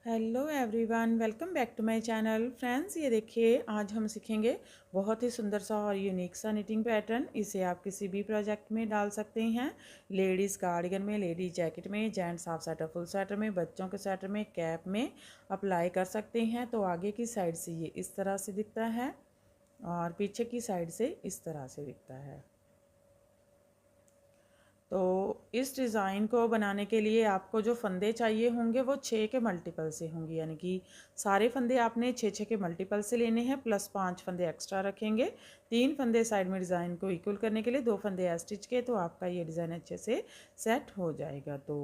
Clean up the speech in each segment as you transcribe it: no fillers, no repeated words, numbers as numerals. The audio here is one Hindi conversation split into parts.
Hello everyone, welcome back to my channel. Friends, ये देखिए आज हम सीखेंगे बहुत ही सुंदर सा और यूनिक सा निटिंग पैटर्न। इसे आप किसी भी प्रोजेक्ट में डाल सकते हैं। लेडीज़ कार्डिगन में, लेडीज जैकेट में, gents half sweater, full sweater में, बच्चों के स्वेटर में, कैप में अप्लाई कर सकते हैं। तो आगे की साइड से ये इस तरह से दिखता है और पीछे की साइड से इस तरह से दिखता है। तो इस डिज़ाइन को बनाने के लिए आपको जो फंदे चाहिए होंगे वो 6 के मल्टीपल से होंगे, यानी कि सारे फंदे आपने 6 के मल्टीपल से लेने हैं, प्लस 5 फंदे एक्स्ट्रा रखेंगे। 3 फंदे साइड में डिज़ाइन को इक्वल करने के लिए, 2 फंदे स्टिच के, तो आपका ये डिज़ाइन अच्छे से सेट हो जाएगा। तो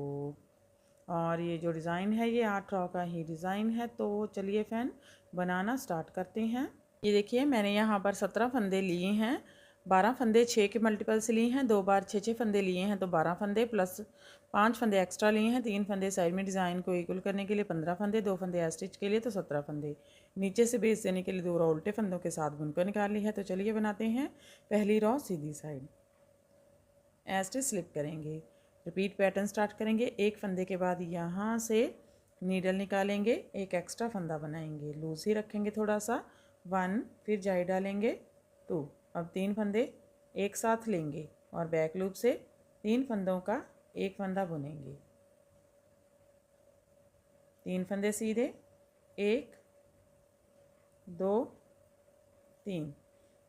और ये जो डिज़ाइन है ये 8 रॉ का ही डिज़ाइन है। तो चलिए फैन बनाना स्टार्ट करते हैं। ये देखिए मैंने यहाँ पर 17 फंदे लिए हैं। 12 फंदे 6 के मल्टीपल से लिए हैं, 2 बार 6 फंदे लिए हैं, तो 12 फंदे प्लस 5 फंदे एक्स्ट्रा लिए हैं। 3 फंदे साइड में डिज़ाइन को इक्वल करने के लिए, 15 फंदे, 2 फंदे स्टिच के लिए, तो 17 फंदे। नीचे से बेस देने के लिए 2 रॉ उल्टे फंदों के साथ बुनकर निकाल ली है। तो चलिए बनाते हैं। पहली रॉ सीधी साइड स्टिच स्लिप करेंगे, रिपीट पैटर्न स्टार्ट करेंगे। एक फंदे के बाद यहाँ से नीडल निकालेंगे, एक एक्स्ट्रा फंदा बनाएंगे, लूज ही रखेंगे थोड़ा सा। 1, फिर जाई डालेंगे 2। अब 3 फंदे एक साथ लेंगे और बैक लूप से 3 फंदों का एक फंदा बुनेंगे। 3 फंदे सीधे, 1 2 3।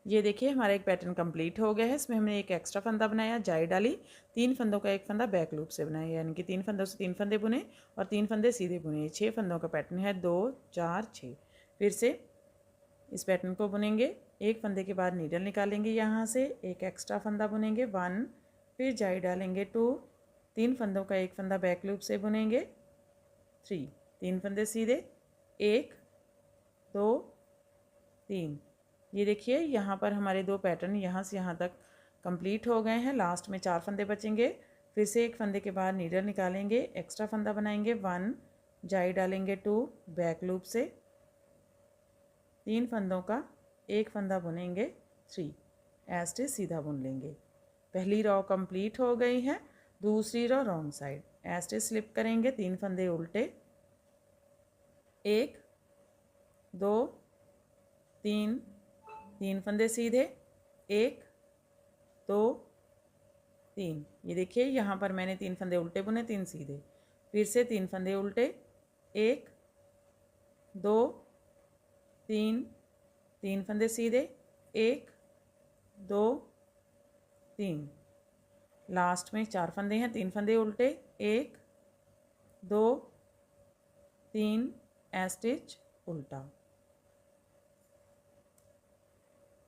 ये देखिए हमारा एक पैटर्न कंप्लीट हो गया है। इसमें हमने एक एक्स्ट्रा फंदा बनाया, जाई डाली, 3 फंदों का एक फंदा बैक लूप से बनाया, यानी कि 3 फंदों से 3 फंदे बुने और 3 फंदे सीधे बुने। 6 फंदों का पैटर्न है, 2 4 6। फिर से इस पैटर्न को बुनेंगे। एक फंदे के बाद नीडल निकालेंगे, यहाँ से एक एक्स्ट्रा फंदा बुनेंगे 1, फिर जाई डालेंगे 2, 3 फंदों का एक फंदा बैक लूप से बुनेंगे 3, 3 फंदे सीधे, 1 2 3। ये देखिए यहाँ पर हमारे 2 पैटर्न यहाँ से यहाँ तक कंप्लीट हो गए हैं। लास्ट में 4 फंदे बचेंगे। फिर से एक फंदे के बाद नीडल निकालेंगे, एक्स्ट्रा फंदा बनाएंगे 1, जाई डालेंगे 2, बैक लूप से 3 फंदों का एक फंदा बुनेंगे 3, एस्टिच सीधा बुन लेंगे। पहली रॉ कंप्लीट हो गई है। दूसरी raw wrong side a stitch slip करेंगे, 3 फंदे उल्टे, 1 2 3, 3 फंदे सीधे, 1 2 3। ये देखिए यहाँ पर मैंने 3 फंदे उल्टे बुने, 3 सीधे। फिर से 3 फंदे उल्टे, 1 2 3, 3 फंदे सीधे, 1 2 3। लास्ट में 4 फंदे हैं, 3 फंदे उल्टे, 1 2 3, स्टिच उल्टा।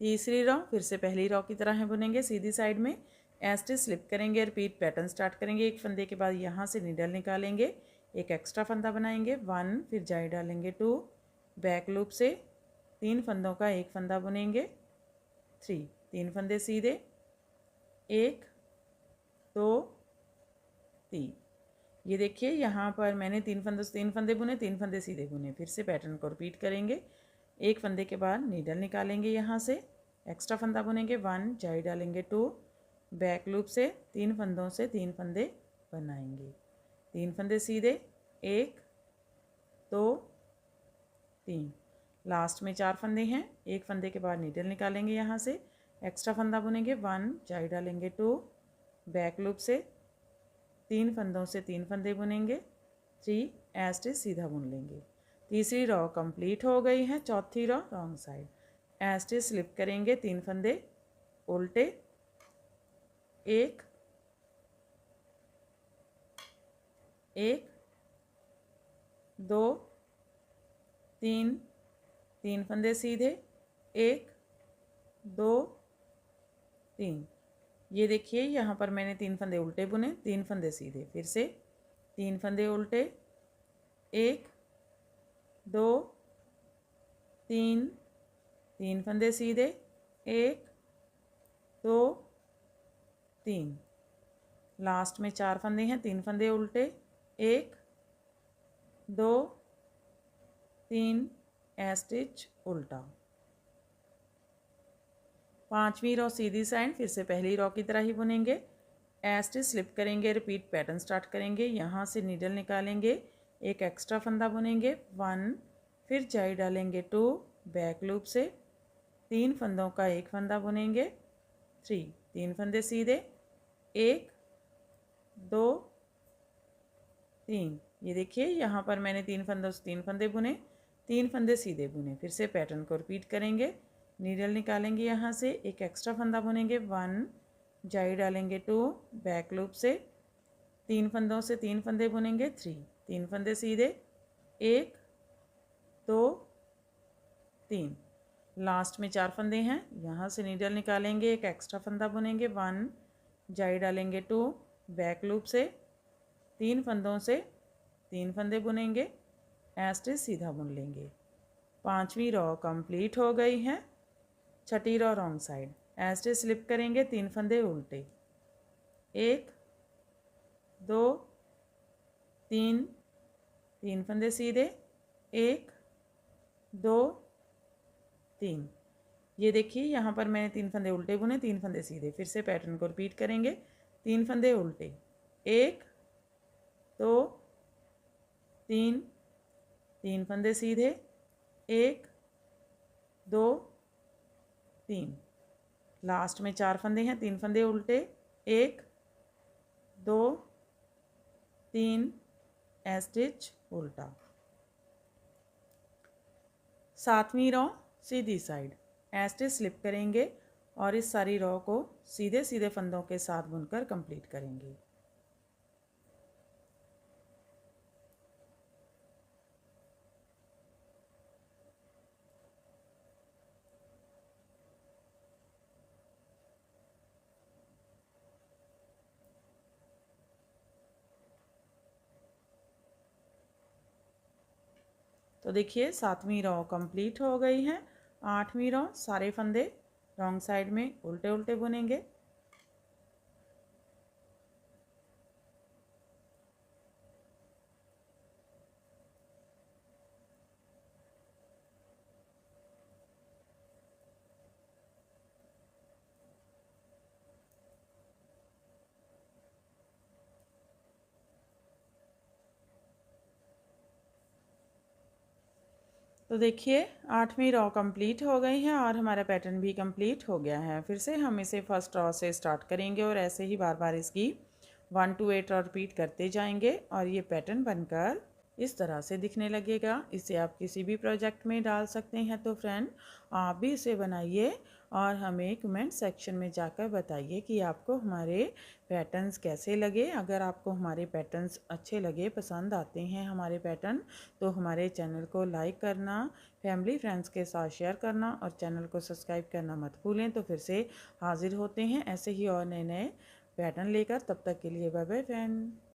तीसरी रॉ फिर से पहली रॉ की तरह है बुनेंगे, सीधी साइड में स्टिच स्लिप करेंगे, रिपीट पैटर्न स्टार्ट करेंगे। एक फंदे के बाद यहाँ से नीडल निकालेंगे, एक एक्स्ट्रा फंदा बनाएंगे 1, फिर जाई डालेंगे 2, बैक लूप से 3 फंदों का एक फंदा बुनेंगे 3, 3 फंदे सीधे, 1 2 3। ये देखिए यहाँ पर मैंने 3 फंदों से 3 फंदे बुने, 3 फंदे सीधे बुने। फिर से पैटर्न को रिपीट करेंगे। एक फंदे के बाद नीडल निकालेंगे, यहाँ से एक्स्ट्रा फंदा बुनेंगे 1, जाई डालेंगे 2, बैक लूप से 3 फंदों से 3 फंदे बनाएंगे, 3 फंदे सीधे, 1 2 3। लास्ट में 4 फंदे हैं। एक फंदे के बाद नीडल निकालेंगे, यहाँ से एक्स्ट्रा फंदा बुनेंगे 1, जाई डालेंगे 2, बैक लूप से 3 फंदों से 3 फंदे बुनेंगे 3, स्टिच सीधा बुन लेंगे। तीसरी रॉ कंप्लीट हो गई है। चौथी raw wrong side stitch slip करेंगे, 3 फंदे उल्टे, 1 2 3, 3 फंदे सीधे, 1 2 3। ये देखिए यहाँ पर मैंने 3 फंदे उल्टे बुने, 3 फंदे सीधे। फिर से 3 फंदे उल्टे, 1 2 3, 3 फंदे सीधे, 1 2 3। लास्ट में 4 फंदे हैं, 3 फंदे उल्टे, 1 2 3, स्टिच उल्टा। पांचवी रॉ सीधी साइड फिर से पहली रॉ की तरह ही बुनेंगे, स्टिच स्लिप करेंगे, रिपीट पैटर्न स्टार्ट करेंगे। यहाँ से नीडल निकालेंगे, एक एक्स्ट्रा फंदा बुनेंगे 1, फिर जाई डालेंगे 2, बैक लूप से 3 फंदों का एक फंदा बुनेंगे 3, 3 फंदे सीधे 1 2 3। ये देखिए यहाँ पर मैंने 3 फंदों से 3 फंदे बुने, 3 फंदे सीधे बुने। फिर से पैटर्न को रिपीट करेंगे, नीडल निकालेंगे यहाँ से, एक एक्स्ट्रा फंदा बुनेंगे 1, जाई डालेंगे 2, बैक लूप से 3 फंदों से 3 फंदे बुनेंगे 3, 3 फंदे सीधे 1 2 3। लास्ट में 4 फंदे हैं, यहाँ से नीडल निकालेंगे, एक एक्स्ट्रा फंदा बुनेंगे 1, जाई डालेंगे 2, बैक लूप से 3 फंदों से 3 फंदे बुनेंगे, एस्टिच सीधा बुन लेंगे। 5वीं रॉ कंप्लीट हो गई है। 6ठी row wrong side, a stitch slip करेंगे, 3 फंदे उल्टे 1 2 3, 3 फंदे सीधे 1 2 3। ये देखिए यहाँ पर मैंने 3 फंदे उल्टे बुने, 3 फंदे सीधे। फिर से पैटर्न को रिपीट करेंगे, 3 फंदे उल्टे 1 2 3, 3 फंदे सीधे 1 2 3। लास्ट में 4 फंदे हैं, 3 फंदे उल्टे 1 2 3, स्टिच उल्टा। 7वीं रॉ सीधी साइड, स्टिच स्लिप करेंगे और इस सारी रॉ को सीधे सीधे फंदों के साथ बुनकर कंप्लीट करेंगे। तो देखिए 7वीं रॉ कंप्लीट हो गई है। 8वीं रॉ सारे फंदे रॉन्ग साइड में उल्टे उल्टे बुनेंगे। तो देखिए 8वीं रॉ कंप्लीट हो गई है और हमारा पैटर्न भी कंप्लीट हो गया है। फिर से हम इसे फर्स्ट रॉ से स्टार्ट करेंगे और ऐसे ही बार बार इसकी 1 to 8 रॉ रिपीट करते जाएंगे और ये पैटर्न बनकर इस तरह से दिखने लगेगा। इसे आप किसी भी प्रोजेक्ट में डाल सकते हैं। तो फ्रेंड आप भी इसे बनाइए और हमें कमेंट सेक्शन में जाकर बताइए कि आपको हमारे पैटर्न्स कैसे लगे। अगर आपको हमारे पैटर्न्स अच्छे लगे, पसंद आते हैं हमारे पैटर्न, तो हमारे चैनल को लाइक करना, फैमिली फ्रेंड्स के साथ शेयर करना और चैनल को सब्सक्राइब करना मत भूलें। तो फिर से हाजिर होते हैं ऐसे ही और नए नए पैटर्न लेकर। तब तक के लिए बाय बाय फ्रेंड।